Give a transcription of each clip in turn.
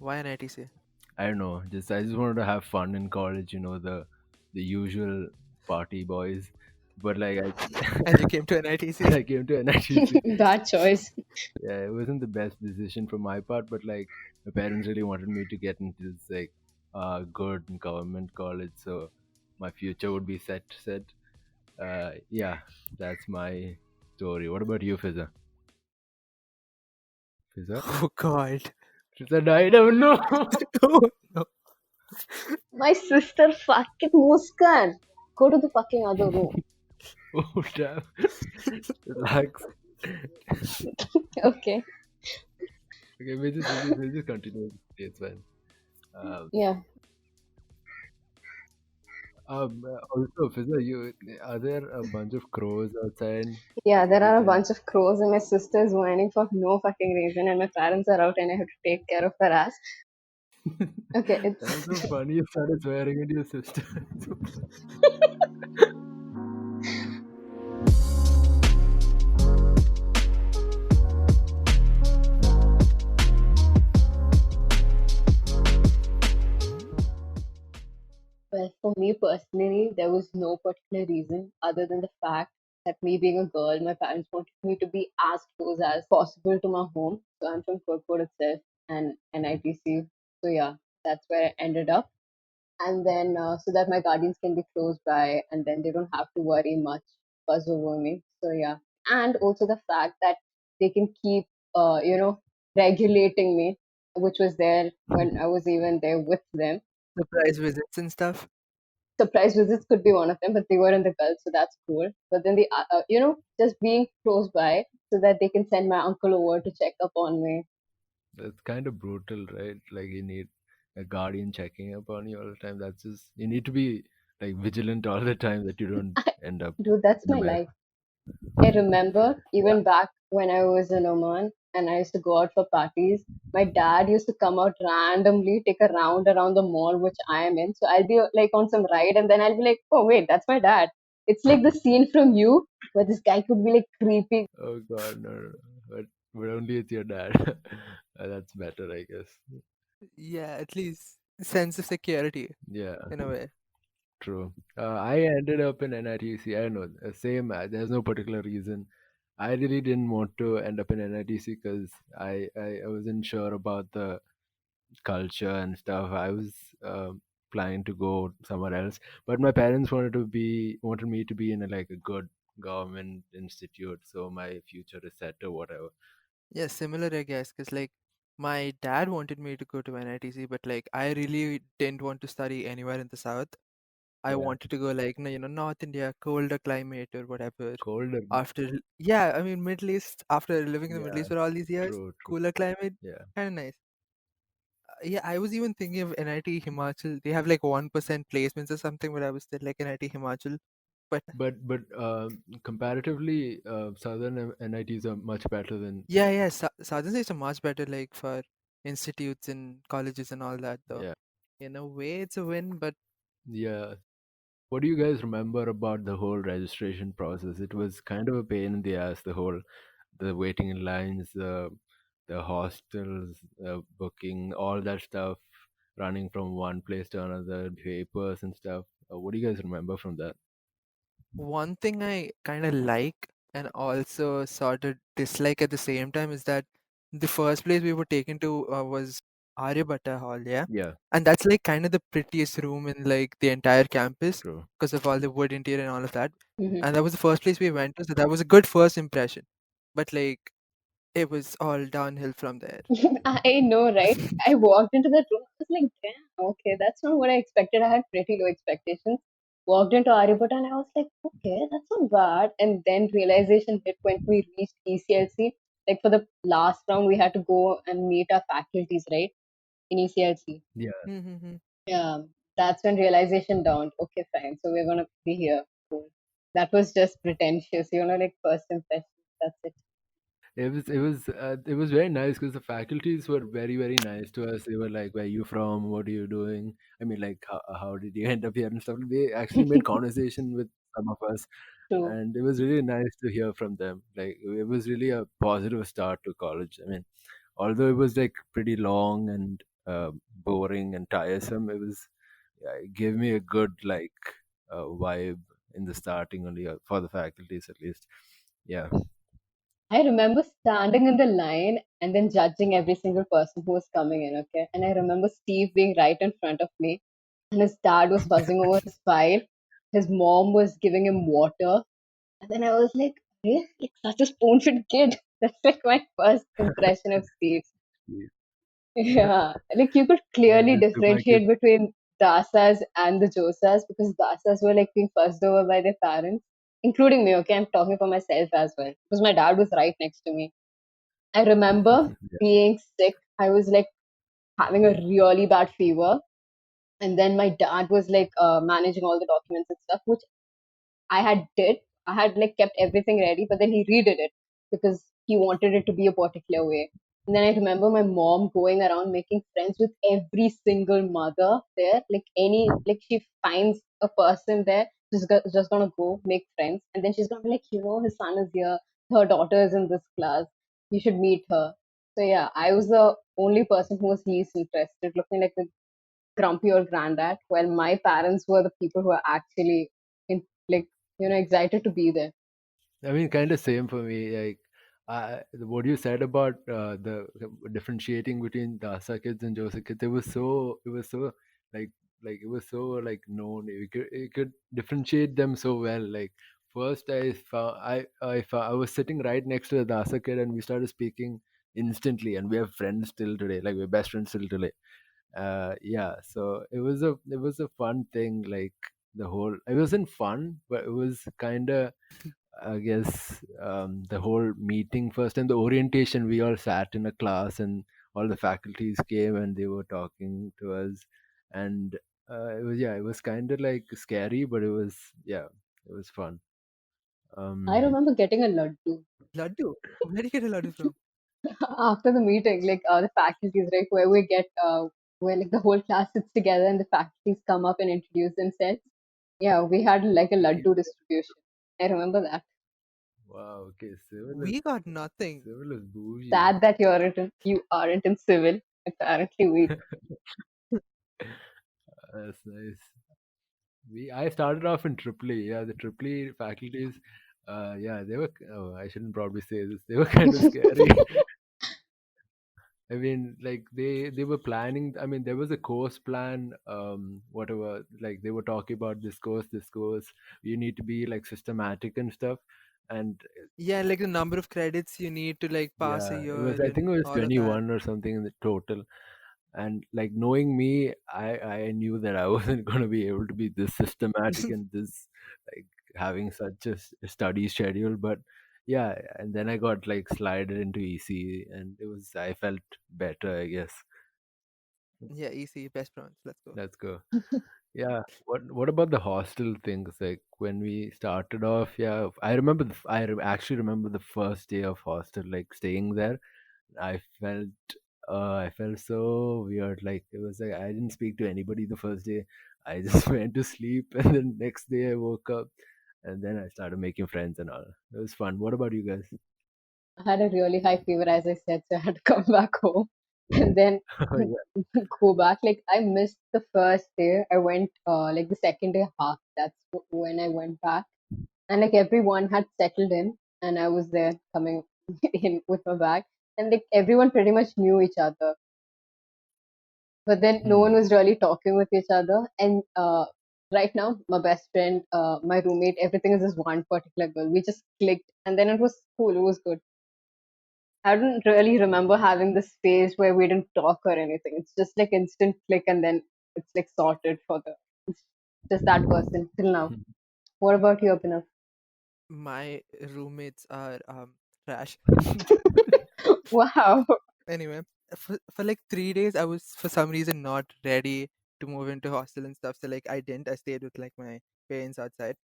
Why NITC? I don't know. Just I just wanted to have fun in college. The usual party boys. But like And you came to NITC? I came to NITC. Bad choice. Yeah, it wasn't the best decision from my part, but like my parents really wanted me to get into this like good government college, so my future would be set. Yeah, that's my story. What about you, Fiza? Fiza? Oh God. Fiza died. Oh no! Oh, no. My sister fucking Muskan. Go to the fucking other room. Oh damn! Relax. Okay. Okay, we just continue. It's fine. Um, Yeah. Also, Fiza, are there a bunch of crows outside? Yeah, there You are a can. bunch of crows and my sister is whining for no fucking reason and my parents are out and I have to take care of her ass. Okay, That's it's so funny. You started swearing at your sister. well, for me personally, there was no particular reason other than the fact that me being a girl, my parents wanted me to be as close as possible to my home. So I'm from Kirkwood itself and NITC. So yeah, that's where I ended up. And then so that my guardians can be close by and then they don't have to worry much buzz over me. So yeah, and also the fact that they can keep regulating me, which was there when I was even there with them. Surprise visits and stuff. Surprise visits could be one of them, but they were in the Gulf, so that's cool. But then just being close by so that they can send my uncle over to check up on me. That's kind of brutal, right? Like you need a guardian checking up on you all the time. That's just you need to be like vigilant all the time that you don't end up Dude, that's in a my mess. life. I remember Yeah, even back when I was in Oman and I used to go out for parties, my dad used to come out randomly, take a round around the mall which I am in. So I'll be like on some ride and then I'll be like, oh, wait, that's my dad. It's like the scene from You where this guy could be like creepy. oh god, no, no, no. But only it's your dad. That's better, I guess. Yeah, at least sense of security Yeah, in a way. true. I ended up in NITC. I don't know. Same. There's no particular reason. I really didn't want to end up in NITC because I wasn't sure about the culture and stuff. I was planning to go somewhere else, but my parents wanted me to be in like a good government institute, so my future is set or whatever. Yeah, similar, I guess, because like my dad wanted me to go to NITC, but like I really didn't want to study anywhere in the south. I Yeah, wanted to go like North India, colder climate or whatever. colder. Yeah, I mean Middle East. After living in the Middle Yeah, East for all these years, true, true. cooler climate, Yeah, kind of nice. Yeah, I was even thinking of NIT Himachal. They have like 1% placements or something, but I was still like NIT Himachal. But but comparatively, southern NITs are much better than. yeah, yeah, Southern states are much better like for institutes and colleges and all that though. Yeah, In a way, it's a win, but yeah. What do you guys remember about the whole registration process? It was kind of a pain in the ass. The waiting in lines, the hostels, booking, all that stuff, running from one place to another, papers and stuff. What do you guys remember from that? one thing I kind of like and also sort of dislike at the same time is that the first place we were taken to was Aryabhatta Hall, yeah? Yeah, And that's like kind of the prettiest room in like the entire campus true. because of all the wood interior and all of that. Mhm. And that was the first place we went to, so that was a good first impression. But like it was all downhill from there. I know, right? I walked into that room. I was like, damn, okay, that's not what I expected. I had pretty low expectations. Walked into Aryabhatta and I was like, okay, that's not bad. And then realization hit when we reached ECLC. Like for the last round, we had to go and meet our faculties, right? In ECLC. Yeah, Yeah, that's when realization dawned. Okay, fine. So we're gonna be here. Cool. That was just pretentious, like first impression. That's it. it was very nice because the faculties were very very nice to us. They were like, "Where are you from? What are you doing?" I mean, like, how did you end up here and stuff. They actually made conversation with some of us, True. and it was really nice to hear from them. Like, it was really a positive start to college. I mean, although it was like pretty long and boring and tiresome. It was, yeah, it gave me a good vibe in the starting only, for the faculties at least. Yeah. I remember standing in the line and then judging every single person who was coming in, okay? And I remember Steve being right in front of me, and his dad was fuzzing over his file. His mom was giving him water. And then I was like, eh? Like such a spoon-fed kid. That's like my first impression of Steve. Yeah. Yeah, like you could Yeah, clearly this to my kid. differentiate between Dasas and the Josas because Dasas were like being fussed over by their parents, including me. Okay, I'm talking for myself as well because my dad was right next to me. I remember being sick. I was like having a really bad fever, and then my dad was like managing all the documents and stuff, which I had did. I had like kept everything ready, but then he redid it because he wanted it to be a particular way. And then I remember my mom going around making friends with every single mother there. Like she finds a person there, just gonna go make friends, and then she's gonna be like, his son is here, her daughter is in this class, you should meet her. So yeah, I was the only person who was least interested, looking like the grumpy old granddad, while my parents were the people who are actually in, like, excited to be there. I mean, kind of same for me. Like, what you said about the differentiating between the Asa kids and Joseph kids, it was so like, it was so like known. You could differentiate them so well. Like, first I was sitting right next to the Dasa kid, and we started speaking instantly, and we are friends till today. Like, we're best friends till today. Yeah, so it was a fun thing. Like, the whole, it wasn't fun, but it was kind of, I guess, the whole meeting first and the orientation. We all sat in a class, and all the faculties came and they were talking to us, and it was, yeah, it was kind of like scary, but it was, yeah, it was fun. I Um, remember getting a laddu Laddu? Where do you get a laddu from? after the meeting, like the faculties, right, where we get, where like the whole class sits together and the faculties come up and introduce themselves. Yeah, we had like a okay, laddu distribution. I remember that. wow, okay, We got nothing. civil is bougie. Sad that you aren't in civil. Apparently, we. That's nice. I started off in Tripoli. Yeah, the Tripoli faculties. Yeah, they were. Oh, I shouldn't probably say this. They were kind of scary. I mean, like, they were planning. I mean, there was a course plan. Whatever. Like, they were talking about this course, this course. You need to be like systematic and stuff. And Yeah, like the number of credits you need to like pass a yeah, it was. year I think and it was all of that. 21 or something in the total. And like, knowing me, I knew that I wasn't going to be able to be this systematic and this, like, having such a study schedule. But yeah, and then I got like slided into EC, and it was, I felt better, I guess. Yeah, easy, best bronze. Let's go. Let's go. Yeah. What about the hostel things? Like, when we started off, yeah, I remember actually remember the first day of hostel, like staying there. I felt I felt so weird. Like, it was like I didn't speak to anybody the first day. I just went to sleep, and then next day I woke up, and then I started making friends and all. It was fun. What about you guys? I had a really high fever, as I said, so I had to come back home and then Yeah. go back. Like I missed the first day. I went like the second day half. That's when I went back, and like everyone had settled in, and I was there coming in with my bag, and like everyone pretty much knew each other. But then no one Hmm. was really talking with each other. And right now, my best friend, my roommate, everything is this one particular girl. We just clicked, and then it was cool. It was good. I don't really remember having this phase where we didn't talk or anything. It's just like instant click and then it's like sorted for the it's just that person till now. What about you, Abhinav? My roommates are trash. Wow. Anyway, for like 3 days, I was for some reason not ready to move into hostel and stuff. So like I didn't. I stayed with like my parents outside.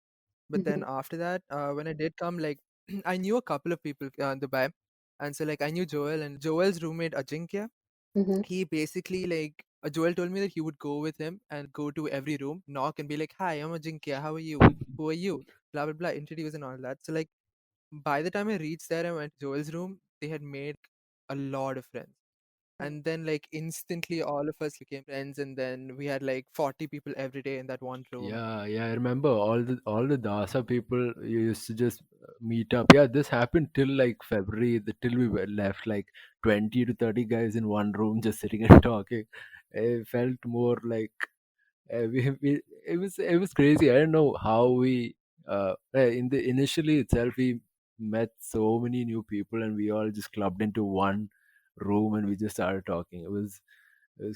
But then Mhm, after that, when I did come, like I knew a couple of people in Dubai, and so like I knew Joel and Joel's roommate Ajinkya. mhm. He basically like Joel told me that he would go with him and go to every room, knock and be like, "Hi, I'm Ajinkya. How are you? Who are you?" Blah blah blah, introduce and all that. So like by the time I reached there and went to Joel's room, they had made a lot of friends. and then like instantly all of us became friends, and then we had like 40 people every day in that one room. Yeah, yeah, I remember all the Dasa people used to just meet up. Yeah, this happened till like February, till we were left like 20 to 30 guys in one room just sitting and talking. It felt more like it was crazy. I don't know how we in the initially itself we met so many new people and we all just clubbed into one room and we just started talking. It was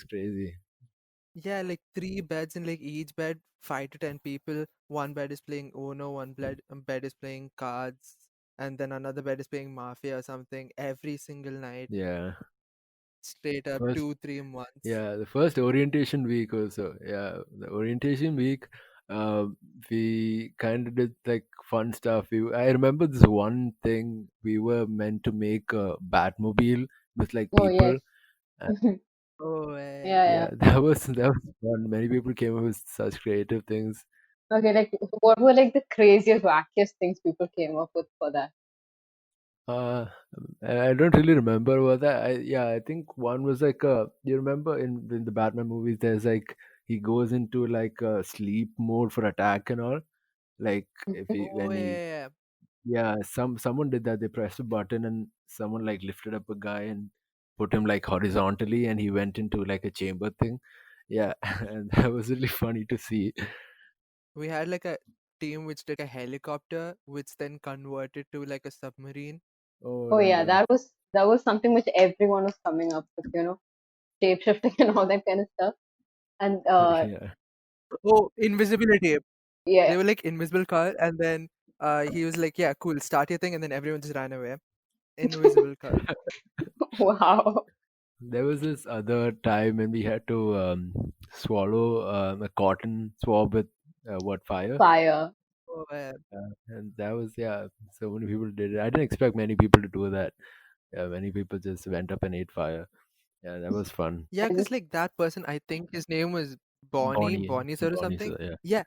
crazy. Yeah, like three beds in like each bed, 5 to 10 people. One bed is playing Uno, bed is playing cards, and then another bed is playing Mafia or something every single night, Yeah. straight up First 2 3 months. Yeah, the first orientation week also. Yeah, the orientation week, uh, we kind of did like fun stuff. I remember this one thing we were meant to make a Batmobile with like Oh yes. people. And Oh, Yeah, yeah, that was fun. Many people came up with such creative things. yeah. Okay, like what were like the craziest, wackiest things people came up with for that? Uh, I don't really remember what that. Yeah, I think one was like you remember in the Batman movies, there's like he goes into like a sleep mode for attack and all. Like if he oh when he yeah. yeah someone did that. They pressed a button and someone like lifted up a guy and put him like horizontally and he went into like a chamber thing. Yeah, and that was really funny to see. We had like a team which did a helicopter, which then converted to like a submarine. Oh, Oh yeah, really? that was something which everyone was coming up with, shape shifting and all that kind of stuff. And Yeah. Oh, invisibility. yeah, They were like invisible car, and then he was like, "Yeah, cool, start your thing," and then everyone just ran away. Invisible car. wow, There was this other time when we had to swallow a cotton swab with what fire. fire. Oh, And that was yeah. So many people did it. I didn't expect many people to do that. Yeah, many people just went up and ate fire. Yeah, that was fun. yeah, I cause just like that person, I think his name was Bonnie, Bonnie sir or Bonnie, something. so yeah, Yeah,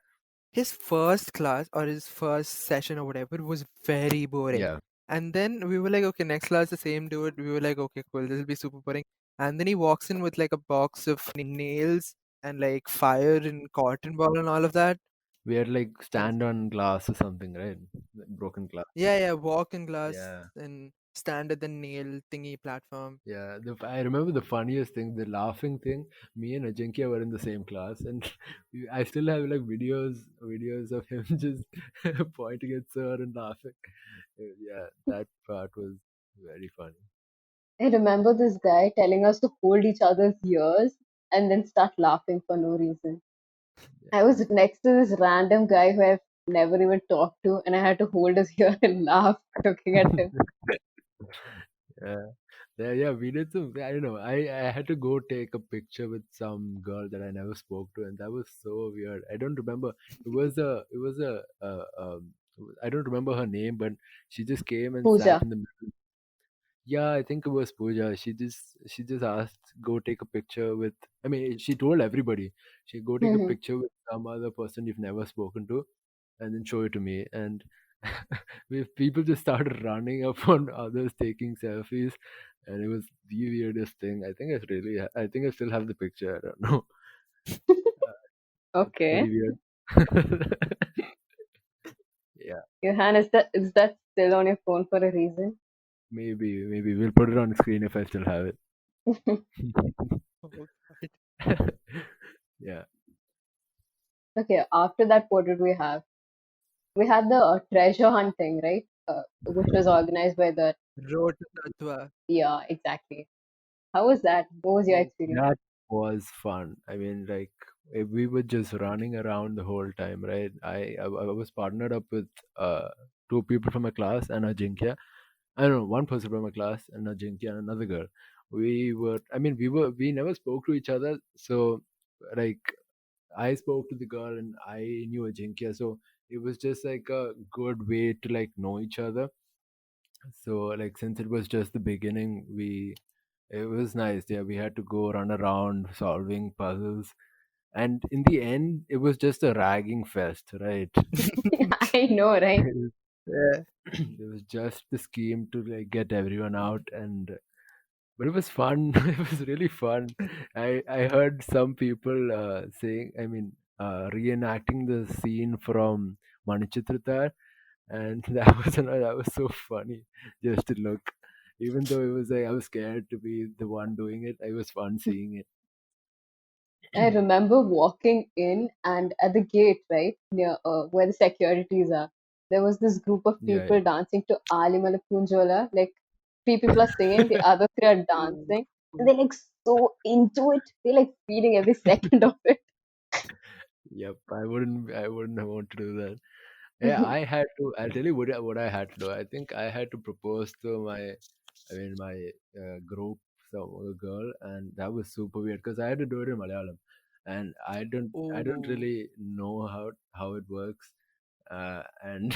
his first class or his first session or whatever was very boring. yeah. And then we were like, okay, next class the same dude. We were like, okay, cool, this will be super boring. And then he walks in with like a box of nails and like fire and cotton ball and all of that. We had like And stand on glass or something, right? Like broken glass. yeah, yeah, walk in glass Yeah, and stand at the nail thingy platform. yeah. I remember the funniest thing, the laughing thing. Me and Ajinkya were in the same class, and I still have like videos of him just pointing at sir and laughing. Yeah, that part was very funny. I remember this guy telling us to hold each other's ears and then start laughing for no reason. I Yeah. was next to this random guy who I've never even talked to, and I had to hold his ear and laugh looking at him. Yeah. Yeah, we did some. I don't know. I had to go take a picture with some girl that I never spoke to, and that was so weird. I don't remember. I don't remember her name, but she just came and sat Pooja. in the middle. Yeah, I think it was Pooja. She just asked go take a picture with. I mean, she told everybody she go take a Hmm. picture with some other person you've never spoken to, and then show it to me. And people just started running up on others taking selfies, and it was the weirdest thing. I think I still have the picture. I don't know. It's Okay. pretty weird. Yeah, Johan, is that still on your phone for a reason? maybe we'll put it on the screen if I still have it. Oh, God. Yeah. Okay, after that, what did we have? We had the treasure hunting, right? Which was organized by the, Road to Tatwa. yeah, exactly. How was that? What was your Oh, experience? that was fun. I mean, like we were just running around the whole time, right? I was partnered up with two people from my class and Ajinkya. I don't know, one person from my class and Ajinkya and another girl. We never spoke to each other. So, like, I spoke to the girl and I knew Ajinkya. So it was just like a good way to like know each other. So, like, since it was just the beginning, it was nice. Yeah, we had to go run around solving puzzles. And in the end, it was just a ragging fest, right? I know, right? It was, Yeah. it was just the scheme to like get everyone out, and but it was fun. It was really fun. I heard some people saying, I mean, reenacting the scene from Manichitratar, and that was so funny just to look. Even though it was like I was scared to be the one doing it, it was fun seeing it. I remember walking in, and at the gate, right near where the securities are, there was this group of Yeah, people dancing to Ali Malapunjola. Like three people are singing, the other three are yeah. dancing, and they're like so into it. They're like feeling every second of it. Yep, I wouldn't want to do that. Yeah, I had to. I'll tell you what I had to do. I think I had to propose to my group, some girl, and that was super weird because I had to do it in Malayalam, and I don't Oh, really know how it works, and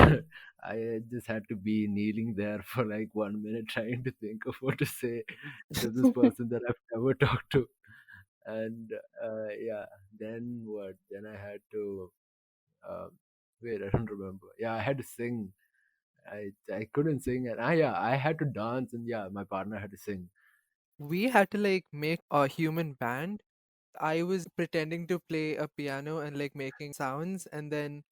I just had to be kneeling there for like 1 minute trying to think of what to say to this person that I've never talked to, and yeah, then what? Then I had to. Um, wait, I don't remember. Yeah, I had to sing. I couldn't sing, and yeah, I had to dance, and yeah, my partner had to sing. we had to like make a human band. I was pretending to play a piano and like making sounds, and then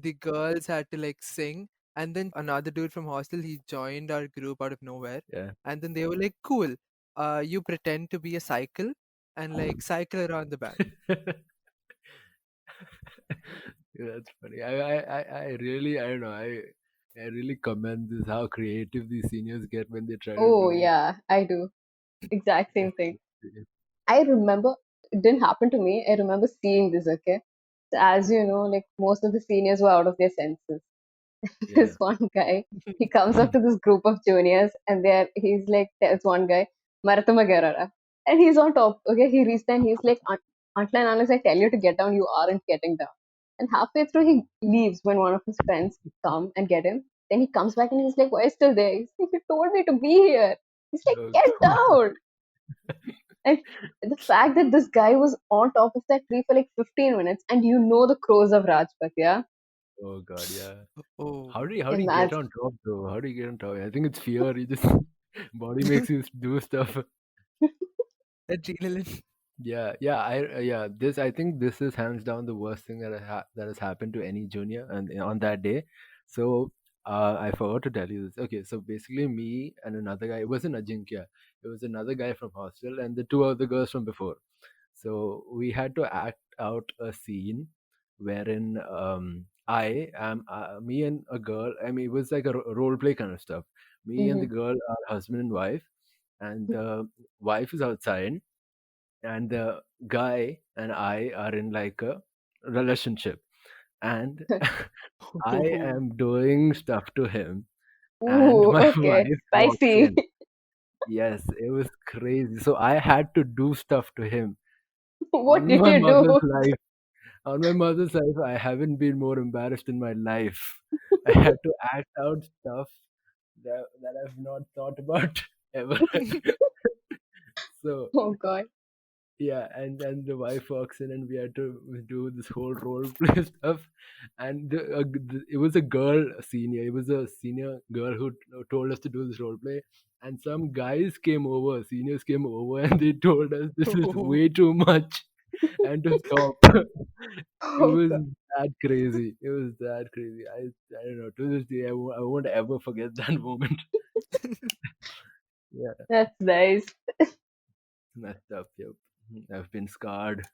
the girls had to like sing. And then another dude from hostel, he joined our group out of nowhere. Yeah. And then they were like, "Cool, you pretend to be a cycle and like cycle around the band." Yeah, that's funny. I really, I don't know. I really commend this how creative these seniors get when they try to Oh do yeah, I do exact same thing. this. I remember it didn't happen to me. I remember seeing this. Okay, so as you know, like most of the seniors were out of their senses. Yeah. This one guy, he comes up to this group of juniors, and he's like tells one guy, Maratama Gerara. And he's on top. Okay, he reached and he's like, until and unless I tell you to get down, you aren't getting down. And halfway through he leaves when one of his friends come and get him. Then he comes back and he's like, why are you still there? He's like, you told me to be here. He's like, Oh get God. down. And the fact that this guy was on top of that tree for like 15 minutes, and you know the crows of Rajpath, yeah? Oh God. Yeah. Oh, How do you get Imagine. on top though? How do you get on top? I think it's fear. You just body makes you do stuff. adrenaline. Yeah, yeah, yeah. This I think this is hands down the worst thing that has happened to any junior and on that day. So I forgot to tell you this. Okay, so basically me and another guy. It wasn't Ajinkya. It was another guy from hostel and the two other girls from before. So we had to act out a scene wherein I am me and a girl. I mean, it was like a role play kind of stuff. Me and the Hmm. girl are husband and wife, and the wife is outside and the guy and I are in like a relationship, and I Oh, am doing stuff to him, and Ooh, my okay. wife walks Spicy. in. Yes, it was crazy. So I had to do stuff to him What on did my you mother's do? life. On my mother's life, I haven't been more embarrassed in my life. I had to act out stuff that I've not thought about ever. So Oh God. yeah, and then the wife walks in, and we had to do this whole role play stuff. And it was a girl senior. It was a senior girl who told us to do this role play. And some guys came over, seniors came over, and they told us this is oh. way too much, and to stop. It Oh was God. that crazy. It was that crazy. I don't know. To this day, I won't ever forget that moment. Yeah, That's nice. messed up. Yep, I've been scarred.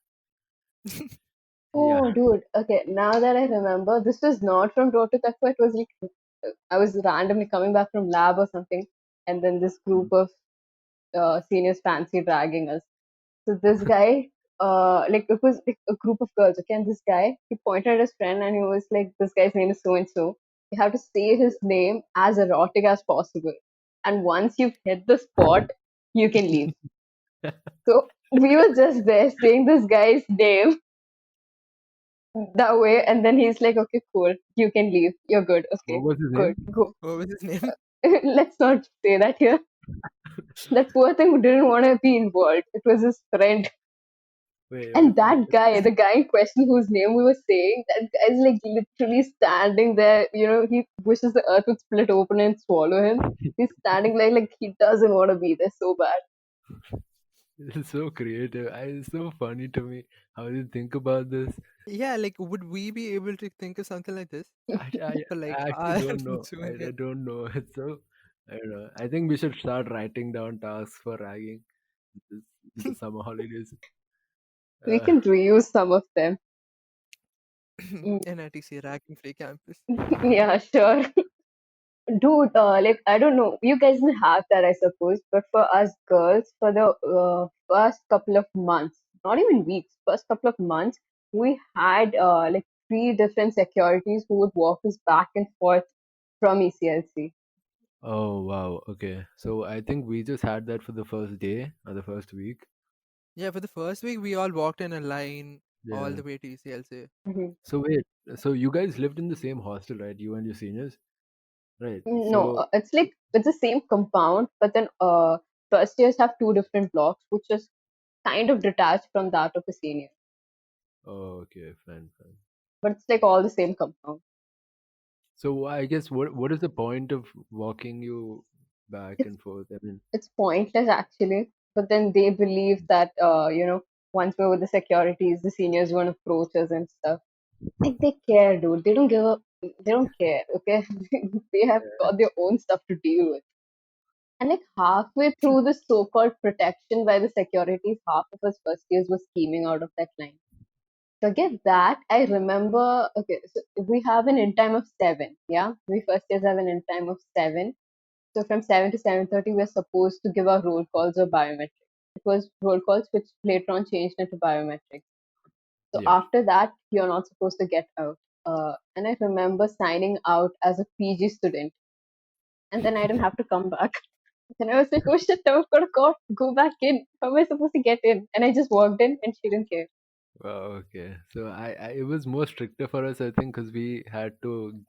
Yeah. Oh, dude. Okay, now that I remember, this was not from Toto Takwa. It was like I was randomly coming back from lab or something, and then this group of seniors fancy dragging us. So this guy, like it was like a group of girls, okay, and this guy, he pointed at his friend and he was like, "This guy's name is so and so. You have to say his name as erotic as possible, and once you've hit the spot, you can leave." So we were just there saying this guy's name that way, and then he's like, "Okay, cool, you can leave. You're good. What Okay, was his good, name? go." What was his name? Let's not say that here. That poor thing who didn't want to be involved. It was his friend. Wait, And that guy, the guy in question whose name we were saying, that guy's like literally standing there. You know, he wishes the earth would split open and swallow him. He's standing like he doesn't want to be there so bad. It's so creative. It's so funny to me how you think about this. Yeah, like would we be able to think of something like this I, I, for like I actually our don't know. I junior? don't know. It's so, I don't know. I think we should start writing down tasks for ragging this, in the summer holidays. We Uh, can reuse some of them. Mm, NITC racking free campus. yeah, sure. Dude, like I don't know, you guys didn't have that, I suppose, but for us girls, for the first couple of months, not even weeks, first couple of months, we had like three different securities who would walk us back and forth from ECLC. oh wow. Okay. So I think we just had that for the first day or the first week. Yeah, for the first week we all walked in a line all Yeah. the way to ECLC. Mhm. So wait. So you guys lived in the same hostel, right? You and your seniors, right? No, So it's like it's the same compound, but then first years have two different blocks, which is kind of detached from that of the senior, oh, okay, fine, fine. but it's like all the same compound. So I guess what is the point of walking you back It's and forth? I mean, it's pointless actually, but then they believe that once we're with the securities, the seniors won't approach us and stuff. Like they care, dude. They don't give up. They don't care. Okay, they have got their own stuff to deal with. And like halfway through the so-called protection by the securities, half of us first years were scheming out of that line. Forget that. I remember. Okay, so we have an in time of 7. Yeah, we first years have an in time of 7. So from 7 to 7:30, we're supposed to give our roll calls or biometrics. It was roll calls which later on changed into biometrics. So yeah. after that, you're not supposed to get out. And I remember signing out as a PG student, and then I didn't have to come back. And I was like, oh shit, I've got to go back in. How am I supposed to get in? And I just walked in, and she didn't care. Wow, okay. So I it was more stricter for us, I think, because we had to,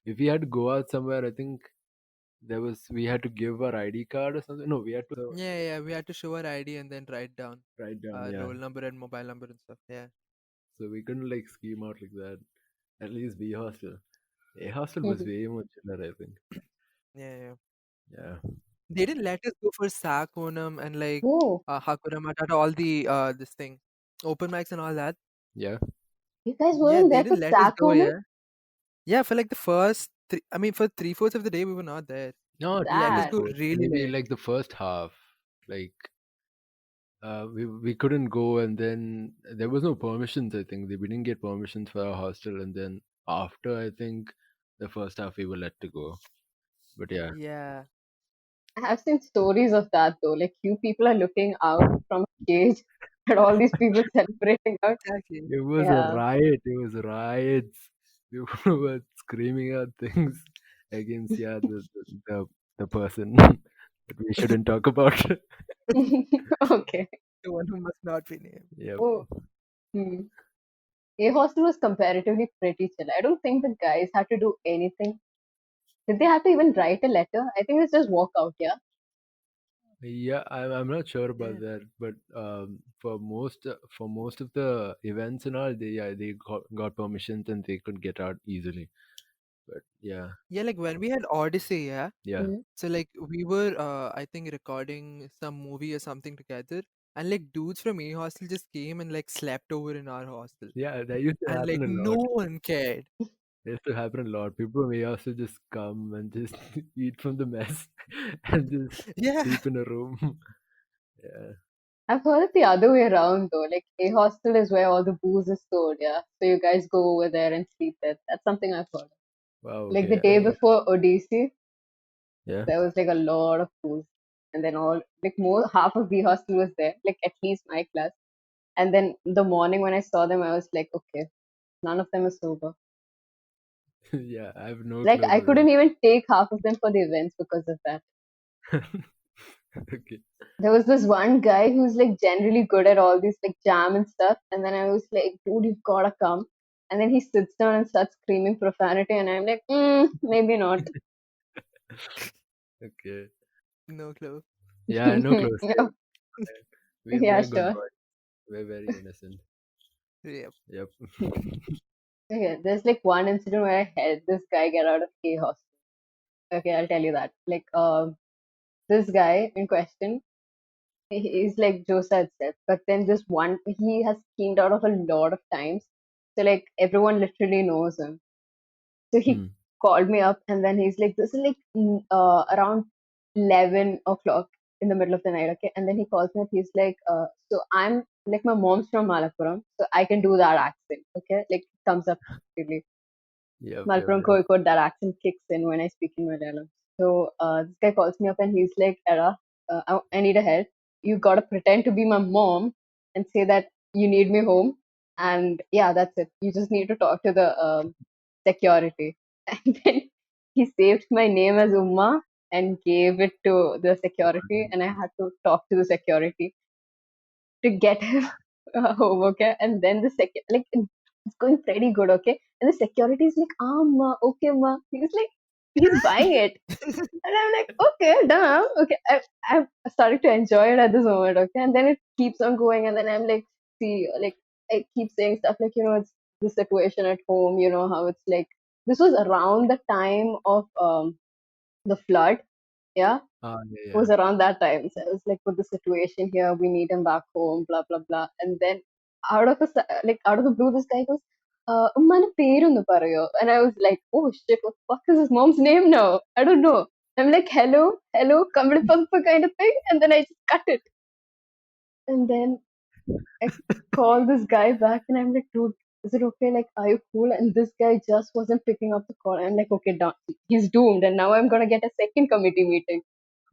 if we had to go out somewhere, I think we had to give our ID card or something. No, we had to Yeah, yeah, we had to show our ID and then write down write down, our yeah. roll number and mobile number and stuff. Yeah, So we couldn't like scheme out like that. At least B hostel. A hostel was Mhm. way more chiller, I think. yeah, yeah. Yeah. They didn't let us go for Sak Onam and like Oh, Hakuna Matata, all the this thing, open mics and all that. Yeah. you guys Yeah, weren't they there for didn't let us Sack go. Woman? Yeah, yeah. For like the first, I mean, for 3/4 of the day we were not there. Not They let us three Sad. go fourths. really Maybe late. like the first half. Like we couldn't go, and then there was no permissions. I think we didn't get permissions for our hostel, and then after I think the first half we were let to go. But yeah, Yeah, I have seen stories of that though. Like you people are looking out from a cage at all these people celebrating out. exactly. it was a Yeah. riot. It was riots. People were screaming out things against the person that we shouldn't talk about. Okay. The one who must not be named. Yep. Oh. Hmm. A hostel was comparatively pretty chill. I don't think the guys had to do anything. Did they have to even write a letter? I think it's just walk out, yeah? Yeah, I'm not sure about Yeah, that, but for most of the events and all, they got permissions and they could get out easily. But yeah, yeah. Like when we had Odyssey, yeah. yeah, Mhm. So like we were, I think recording some movie or something together, and like dudes from A hostel just came and like slept over in our hostel, yeah, that used to and like happen a no lot. one cared. It used to happen a lot. People may also just come and just eat from the mess and just Yeah, sleep in a room. Yeah. I've heard it the other way around though. Like a hostel is where all the booze is stored, yeah. So you guys go over there and sleep there. That's something I've heard. Wow. Like the Okay. day before Odyssey, Yeah. there was like a lot of booze. And then all like more half of the hostel was there, like at least my class. And then the morning when I saw them, I was like, okay, none of them are sober. Yeah. I have no Like clue I about couldn't even take half of them for the events because of that. that. Okay. There was this one guy who's like generally good at all these like jam and stuff, and then I was like, dude, you've gotta come. And then he sits down and starts screaming profanity, and I'm like, maybe not. Okay. no clue. Yeah. No clue. Yeah, Same. We yeah, are good sure. boys. We're very innocent. Yeah, Yep. Okay, there's like one incident where I helped this guy get out of chaos. Okay, I'll tell you that. Like, this guy in question, He's like Josa itself. But then this one, he has schemed out of a lot of times. So like everyone literally knows him. So he Hmm. called me up and then he's like, this is like around 11 o'clock in the middle of the night, okay? And then he calls me up. He's like, so I'm like, my mom's from Malappuram, so I can do that accent, okay? Like, thumbs up, really. Yep, yep, Malappuram yep. Kozhikode, that accent kicks in when I speak in Malayalam. So this guy calls me up and he's like, Era, I need a help. You gotta pretend to be my mom and say that you need me home. And yeah, that's it. You just need to talk to the security. And then he saved my name as Umma and gave it to the security. And I had to talk to the security to get him home, okay? And then like, it's going pretty good, okay? And the security is like, ah, ma, okay, ma. He's like, he's buying it. And I'm like, okay, damn, okay. I'm starting to enjoy it at this moment, okay? And then it keeps on going, and then I'm like, see, like, I keep saying stuff like, it's the situation at home, how it's like, this was around the time of the flood, yeah? Ah, yeah, It was yeah. around that time. So I was like, with the situation here, we need him back home, blah blah blah. And then out of the blue, this guy goes, "Ummane perunnu parayo," and I was like, "Oh shit, what the fuck is his mom's name now? I don't know." I'm like, "Hello, hello, kamle pampa kind of thing," and then I just cut it. And then I call this guy back, and I'm like, "Dude, is it okay? Like, are you cool?" And this guy just wasn't picking up the call. I'm like, "Okay, done. He's doomed." And now I'm gonna get a second committee meeting.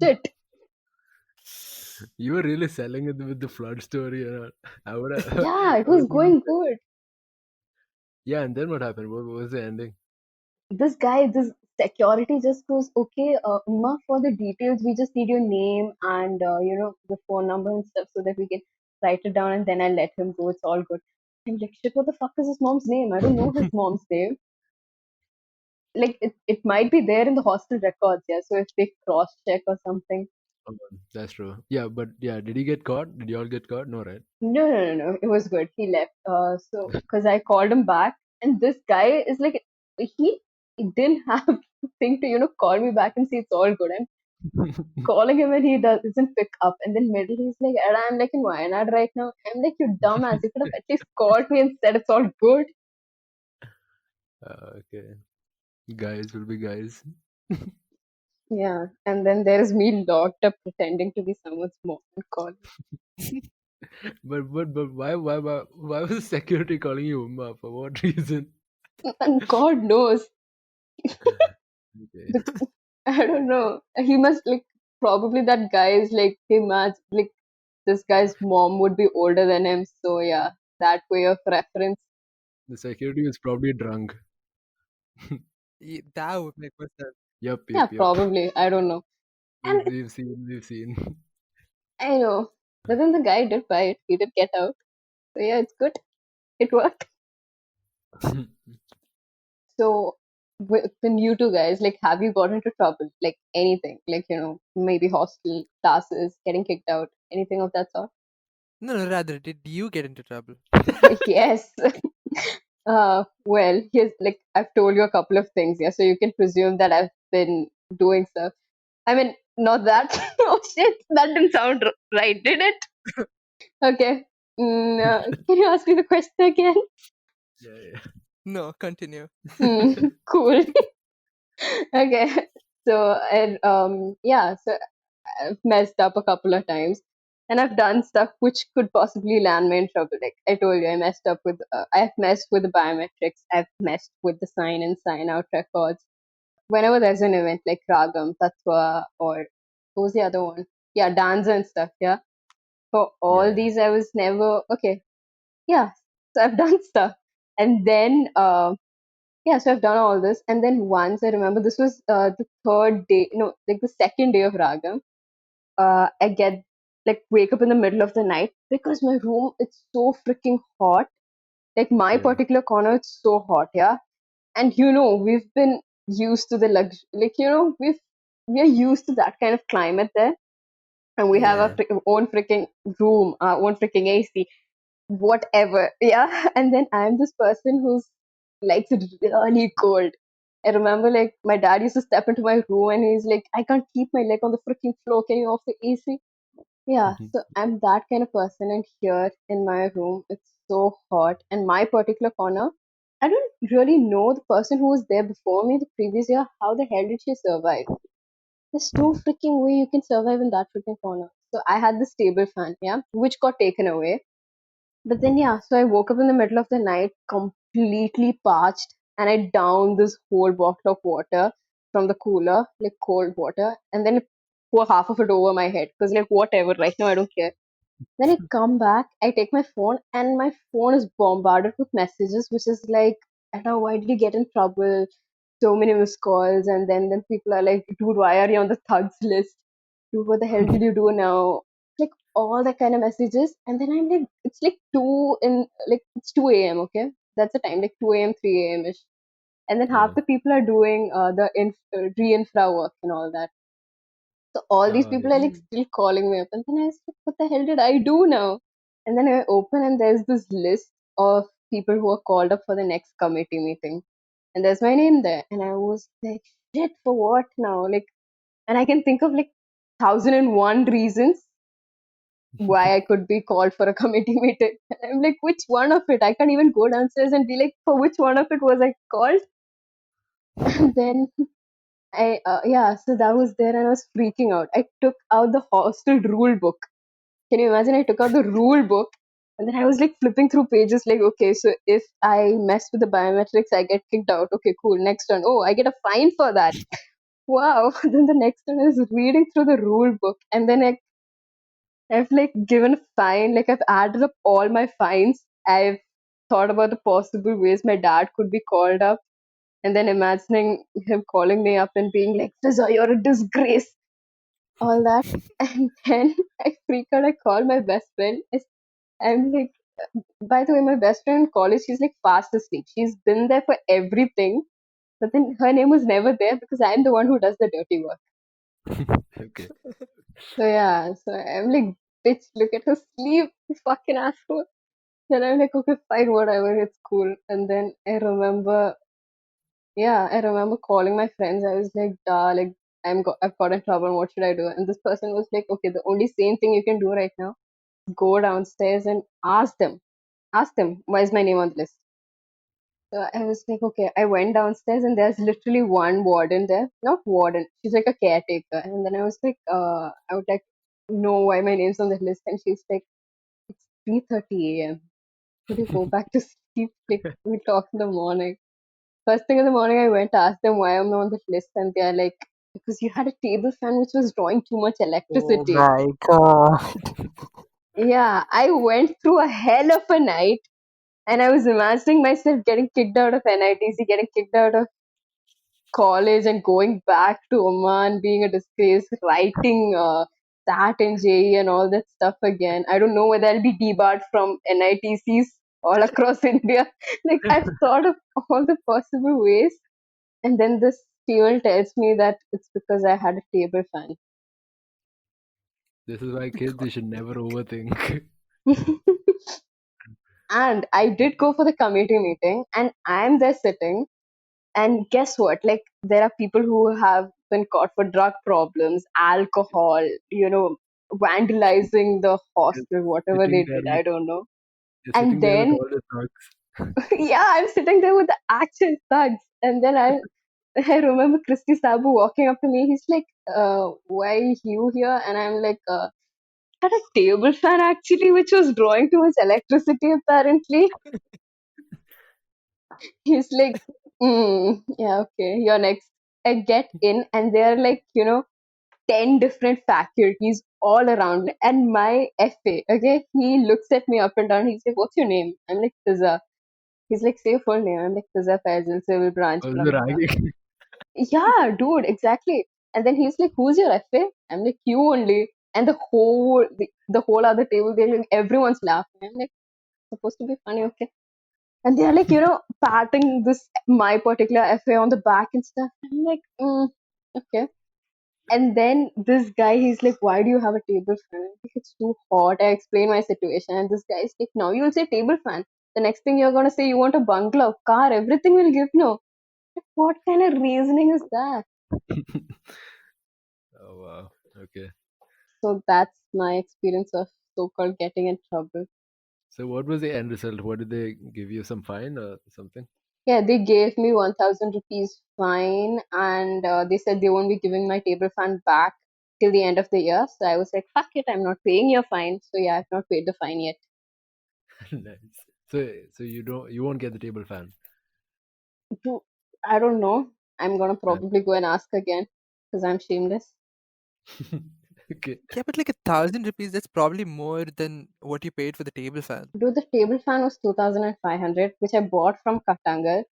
Shit. You were really selling it with the flood story and all. I would have, Yeah, it I would was have been, going good. yeah, and then what happened? What was the ending? This security just goes, okay, Uma, for the details, we just need your name and, the phone number and stuff so that we can write it down and then I let him go. It's all good. I'm like, shit, what the fuck is his mom's name? I don't know his mom's name. Like, it might be there in the hostel records, yeah. So if they cross check or something. Oh, that's true. Yeah, but yeah, did he get caught? Did you all get caught? No, right? No, no, no, no. It was good. He left. So because I called him back, and this guy is like, he didn't have the thing to call me back and say it's all good. I'm calling him and he doesn't pick up. And then middle he's like, and I'm like in Wayanad right now. I'm like, you dumbass. You could have at least called me and said it's all good. Okay. Guys will be guys. Yeah. And then there's me locked up pretending to be someone's mom and calling. But why was the security calling you Umma? For what reason? And God knows. Okay. The, I don't know. He must like probably that guy is like him as like this guy's mom would be older than him. So yeah, that way of reference. The security was probably drunk. That would make more sense. Yup, Yeah, yup, yup. probably. I don't know. And We've seen. I know. But then the guy did buy it. He did get out. So yeah, it's good. It worked. So with the new two guys, like, have you got into trouble? Like anything? Like maybe hostel classes, getting kicked out, anything of that sort? No, no, rather, did you get into trouble? Yes. Well, here's like I've told you a couple of things, yeah. So you can presume that I've been doing stuff. I mean, not that. Oh shit, that didn't sound right, did it? Okay. Can you ask me the question again? Yeah, yeah. No, continue. Cool. Okay. So and yeah, so I've messed up a couple of times, and I've done stuff which could possibly land me in trouble. Like I told you, I messed up with. I've messed with the biometrics. I've messed with the sign in, sign out records. Whenever there's an event like Ragam, Tattva, or what was the other one? Yeah, dance and stuff. Yeah. For Yeah, all yeah. these, I was never okay. Yeah. So I've done stuff, and then yeah, so I've done all this, and then once I remember this was the third day, no, like the second day of Ragam. I get like wake up in the middle of the night because my room it's so freaking hot. Like my Yeah. particular corner, it's so hot, yeah. And we've been used to the like we are used to that kind of climate there, and we have our Yeah. own freaking room, our own freaking AC, whatever, yeah. And then I'm this person who's likes it really cold. I remember like my dad used to step into my room and he's like, I can't keep my leg on the freaking floor. Can you off the AC? Yeah, so I'm that kind of person, and here in my room, it's so hot. And my particular corner, I don't really know the person who was there before me the previous year. How the hell did she survive? There's no freaking way you can survive in that freaking corner. So I had this table fan, yeah, which got taken away. But then, yeah, so I woke up in the middle of the night completely parched, and I downed this whole bottle of water from the cooler, like cold water, and then pour half of it over my head. Because, like, whatever, right now I don't care. Then I come back, I take my phone, and my phone is bombarded with messages, which is like, I don't know, why did you get in trouble? So many missed calls, and then people are like, dude, why are you on the thugs list? Dude, what the hell did you do now? Like all that kind of messages, and then I'm like, it's like it's 2 a.m. Okay, that's the time, like 2 a.m., 3 a.m. ish, and then half Yeah. the people are doing re-infra work and all that. So all these Oh, people are yes. like still calling me up, and then I was like, "What the hell did I do now?" And then I open, and there's this list of people who are called up for the next committee meeting, and there's my name there, and I was like, "Shit, for what now?" Like, and I can think of like 1,001 reasons why I could be called for a committee meeting. And I'm like, which one of it? I can't even go downstairs and be like, for which one of it was I called? And then yeah, so that was there, and I was freaking out. I took out the hostel rule book. Can you imagine? I took out the rule book, and then I was like flipping through pages, like, okay, so if I mess with the biometrics, I get kicked out. Okay, cool. Next one. Oh, I get a fine for that. Wow. Then the next one is reading through the rule book, and then I've like given a fine. Like I've added up all my fines. I've thought about the possible ways my dad could be called up, and then imagining him calling me up and being like, Fiza, you're a disgrace, all that. And then I freak out. I call my best friend. I'm like, by the way, my best friend in college, she's like fast asleep. She's been there for everything, but then her name was never there because I'm the one who does the dirty work. Okay. So yeah, so I'm like, bitch, look at her sleep, you fucking asshole. Then I'm like, okay, fine, whatever, it's cool. And then I remember calling my friends. I was like, like I've got in trouble. What should I do? And this person was like, okay, the only sane thing you can do right now, go downstairs and ask them, why is my name on the list? So I was like, okay. I went downstairs, and there's literally one warden there. Not warden, she's like a caretaker. And then I was like, I would like know why my name's on the list. And she's like, it's 3:30 a.m. Could you go back to sleep? Like, we talk in the morning. First thing in the morning, I went to ask them why I'm on this list, and they're like, because you had a table fan which was drawing too much Oh electricity. my god. Yeah, I went through a hell of a night, and I was imagining myself getting kicked out of NITC, getting kicked out of college, and going back to Oman, being a disgrace, writing SAT and JE and all that stuff again. I don't know whether I'll be debarred from NITCs all across India. Like, I've thought of all the possible ways, and then this fuel tells me that it's because I had a table fan. This is why kids, you should never overthink. And I did go for the committee meeting, and I'm there sitting. And guess what? Like, there are people who have been caught for drug problems, alcohol, vandalizing the You're hostel, whatever sitting they there did. with I don't know. you're And sitting there with then, all the thugs. yeah, I'm sitting there with the actual thugs. And then I remember Christy Sabu walking up to me. He's like, why you here? And I'm like, had a table fan actually, which was drawing too much electricity apparently. He's like, yeah, okay, you're next. I get in, and there are like, 10 different faculties all around me. And my FA, okay, he looks at me up and down. He's like, what's your name? I'm like, Fiza. He's like, say your full name. I'm like, Fiza Faisal, Civil Branch, Also blah, blah, blah. ragging. Yeah, dude, exactly. And then he's like, who's your FA? I'm like, you only. And the whole other table, they're like, everyone's laughing. I'm like, supposed to be funny, okay? And they're like, patting this my particular FA on the back and stuff. I'm like, okay. And then this guy, he's like, why do you have a table fan? I'm like, it's too hot. I explain my situation, and this guy's like, now you'll say table fan. The next thing you're gonna say you want a bungalow, car, everything will give no. What kind of reasoning is that? Oh wow. Okay. So that's my experience of so-called getting in trouble. So what was the end result? What did they give you, some fine or something? Yeah, they gave me 1,000 rupees fine, and they said they won't be giving my table fan back till the end of the year. So I was like, fuck it, I'm not paying your fine. So yeah, I've not paid the fine yet. Nice. So you won't get the table fan. I don't know. I'm gonna Uh, probably go and ask again because I'm shameless. okay. Yeah, but like 1,000 rupees, that's probably more than what you paid for the table fan. Dude, the table fan was 2,500, which I bought from Katangal.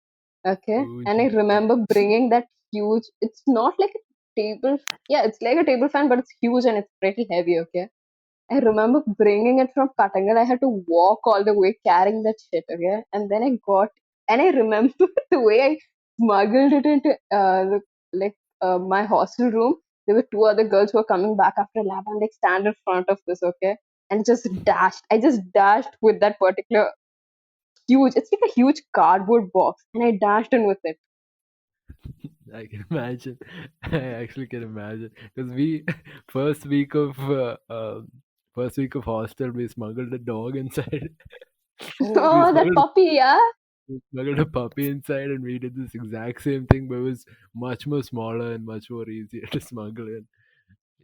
Okay. Oh, And I remember bringing that huge, it's not like a table, yeah, it's like a table fan, but it's huge and it's pretty heavy. Okay. I remember bringing it from Katangal. I had to walk all the way carrying that shit, okay? And then and I remember the way I smuggled it into my hostel room. There were two other girls who were coming back after lab and they stand in front of this, okay? And just dashed. I just dashed with that particular it's like a huge cardboard box and I dashed in with it. I can imagine. I actually can imagine because we first week of first week of hostel, we smuggled a dog inside. Oh, we Oh, that smuggled puppy, yeah? we smuggled a puppy inside, and we did this exact same thing, but it was much more smaller and much more easier to smuggle in.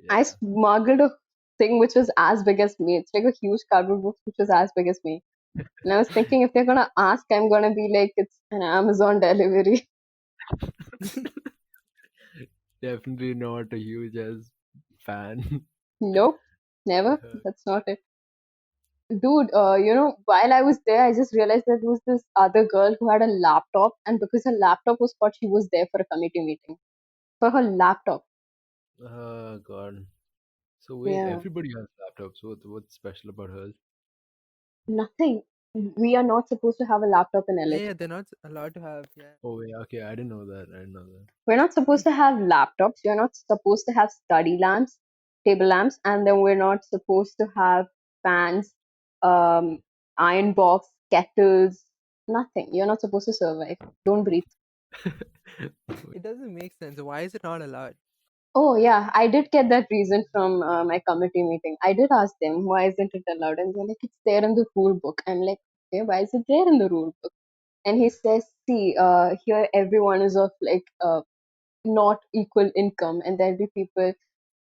I Yeah. smuggled a thing which was as big as me. It's like a huge cardboard box which was as big as me. And I was thinking if they're gonna ask, I'm gonna be like, it's an Amazon delivery. Definitely not a huge as fan. Nope, never. Uh, That's not it. Dude, while I was there, I just realized that there was this other girl who had a laptop, and because her laptop was caught, she was there for a committee meeting. For her laptop. oh god. So wait, Yeah. everybody has laptops. What's special about hers? Nothing. We are not supposed to have a laptop in yeah, LH. yeah, they're not allowed to have. Yeah. Oh yeah, okay. I didn't know that. I didn't know that. We're not supposed to have laptops. We're not supposed to have study lamps, table lamps, and then we're not supposed to have fans, um, iron box, kettles, nothing. You're not supposed to survive. Don't breathe. It doesn't make sense. Why is it not allowed? Oh yeah, I did get that reason from my committee meeting. I did ask them why isn't it allowed, and they're like, it's there in the rule book. I'm like, okay, why is it there in the rule book? And he says, see, here everyone is of not equal income, and there'll be people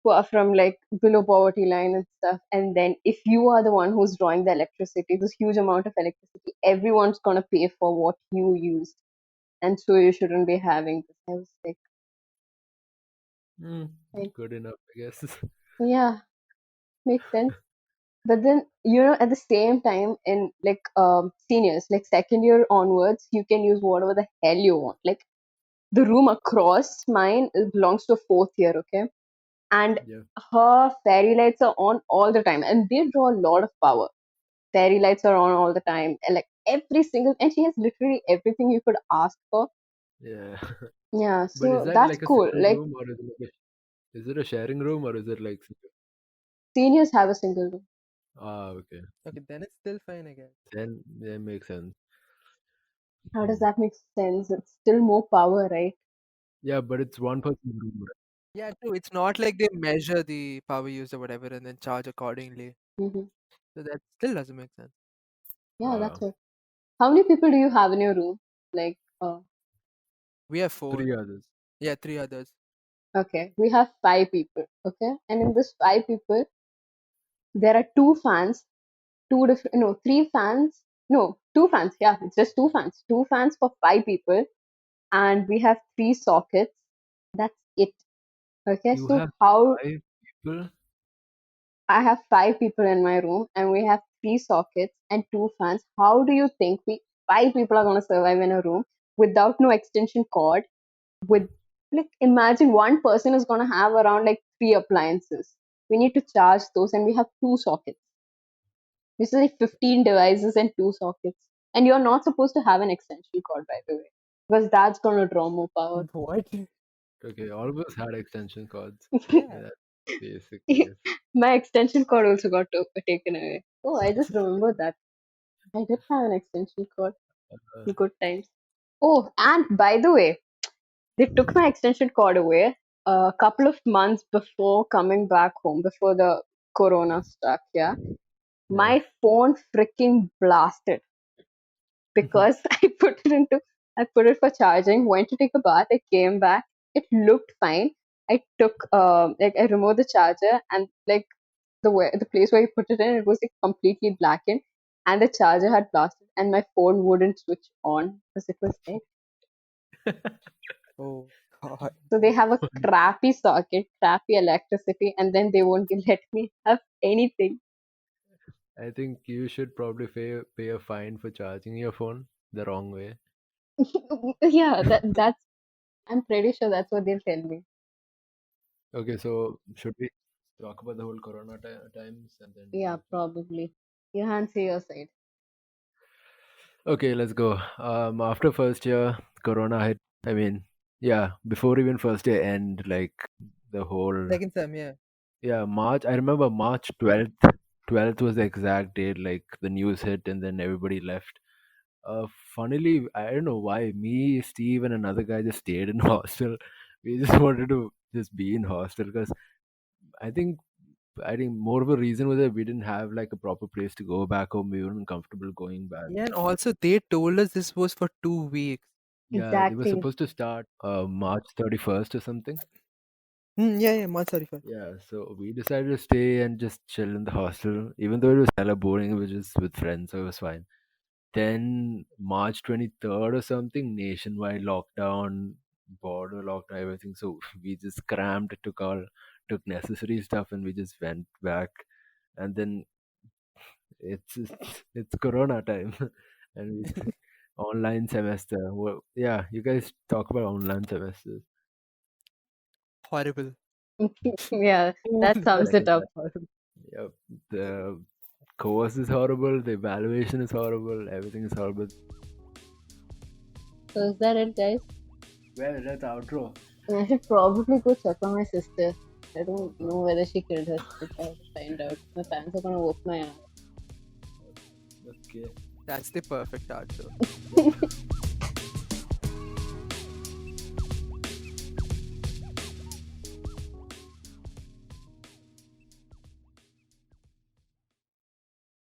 who are from like below poverty line and stuff. And then if you are the one who's drawing the electricity, this huge amount of electricity, everyone's gonna pay for what you used, and so you shouldn't be having this. I was Hmm, like, good enough, I guess. yeah, makes sense. But then at the same time, in like seniors, like second year onwards, you can use whatever the hell you want. Like the room across mine belongs to fourth year, okay? And Yeah. her fairy lights are on all the time and they draw a lot of power. Fairy lights are on all the time and like every single, and she has literally everything you could ask for. Yeah. Yeah, But is so that that's like a cool. single Like room, or is it a sharing room, or is it like seniors have a single room. okay. Okay, then it's still fine, I guess. Then that makes sense. How does Hmm. that make sense? It's still more power, right? Yeah, but it's one person room, Yeah, true. It's not like they measure the power use or whatever and then charge accordingly. Hmm. So that still doesn't make sense. Yeah, right? that's it. How many people do you have in your room? Like, We have four. Three others. Yeah, three others. okay, we have five people, okay? And in this five people, there are two fans, three fans, no, two fans, yeah, it's just two fans for five people, and we have three sockets. That's it. Okay, You so have how five people. I have five people in my room and we have three sockets and two fans. How do you think we five people are gonna survive in a room without no extension cord? With like imagine one person is gonna have around like three appliances. We need to charge those and we have two sockets. This is like 15 devices and two sockets. And you're not supposed to have an extension cord by the way. Because that's gonna draw more power. What? Okay, all of us had extension cords. Yeah. That's basic, I guess. My extension cord also got taken away. Oh, I just remembered that. I did have an extension cord. Uh, Good times. Oh, and by the way, they took my extension cord away. a couple of months before coming back home, before the corona struck, yeah, Yeah. my phone freaking blasted because I put it for charging, went to take a bath, I came back, it looked fine. I took like I removed the charger and like the place where you put it in, it was like completely blackened, and the charger had blasted, and my phone wouldn't switch on because it was dead. Oh God. So they have a crappy socket, crappy electricity, and then they won't let me have anything. I think you should probably pay a fine for charging your phone the wrong way. Yeah, that's. I'm pretty sure that's what they'll tell me. Okay, so should we talk about the whole Corona times and then Yeah, we... probably. You can't see your side. Okay, let's go. After first year, Corona hit. I mean, yeah, before even first year end, like the whole, Second sem, yeah. yeah, March. I remember March 12th. 12th was the exact date. Like the news hit, and then everybody left. Funnily, I don't know why. Me, Steve, and another guy just stayed in hostel. We just wanted to just be in hostel because I think I think more of a reason was that we didn't have like a proper place to go back home. We weren't comfortable going back. Yeah, and also they told us this was for 2 weeks. Yeah, they were Exactly. supposed to start March 31st or something. Yeah, yeah, March 31st. Yeah, so we decided to stay and just chill in the hostel, even though it was hella boring. It was just with friends, so it was fine. Then March 23rd or something, nationwide lockdown, border lockdown, everything. So we just crammed, took necessary stuff, and we just went back. And then it's Corona time, and we online semester. Well, yeah, you guys talk about online semesters. Horrible. Yeah, Oh, that sums Like I it up. said, yep, the course is horrible, the evaluation is horrible, everything is horrible. So is that it, guys? Well, that's outro. I should probably go check on my sister. I don't know whether she killed her sister. I have to find out. My parents are gonna whoop my ass. Okay. that's the perfect answer. Yep.